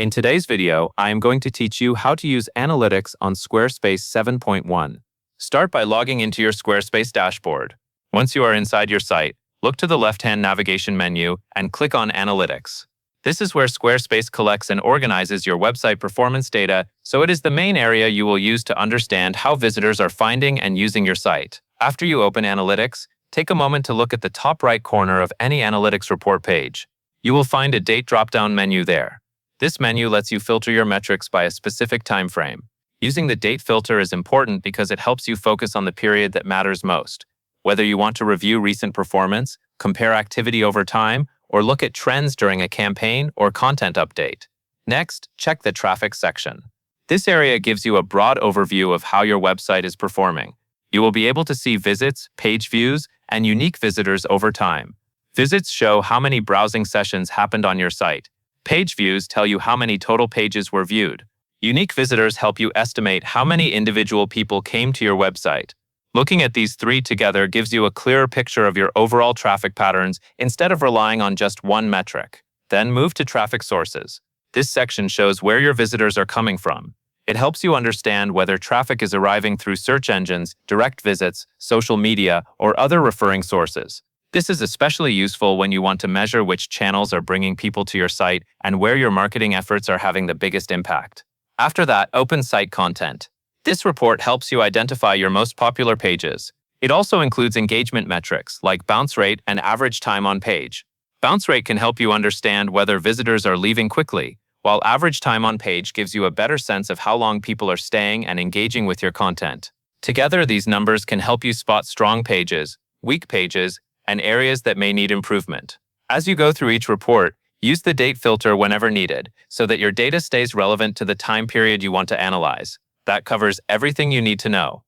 In today's video, I am going to teach you how to use analytics on Squarespace 7.1. Start by logging into your Squarespace dashboard. Once you are inside your site, look to the left-hand navigation menu and click on Analytics. This is where Squarespace collects and organizes your website performance data, so it is the main area you will use to understand how visitors are finding and using your site. After you open Analytics, take a moment to look at the top right corner of any Analytics report page. You will find a Date drop-down menu there. This menu lets you filter your metrics by a specific time frame. Using the date filter is important because it helps you focus on the period that matters most. Whether you want to review recent performance, compare activity over time, or look at trends during a campaign or content update. Next, check the traffic section. This area gives you a broad overview of how your website is performing. You will be able to see visits, page views, and unique visitors over time. Visits show how many browsing sessions happened on your site. Page views tell you how many total pages were viewed. Unique visitors help you estimate how many individual people came to your website. Looking at these three together gives you a clearer picture of your overall traffic patterns instead of relying on just one metric. Then move to traffic sources. This section shows where your visitors are coming from. It helps you understand whether traffic is arriving through search engines, direct visits, social media, or other referring sources. This is especially useful when you want to measure which channels are bringing people to your site and where your marketing efforts are having the biggest impact. After that, open Site Content. This report helps you identify your most popular pages. It also includes engagement metrics like bounce rate and average time on page. Bounce rate can help you understand whether visitors are leaving quickly, while average time on page gives you a better sense of how long people are staying and engaging with your content. Together, these numbers can help you spot strong pages, weak pages, and areas that may need improvement. As you go through each report, use the date filter whenever needed so that your data stays relevant to the time period you want to analyze. That covers everything you need to know.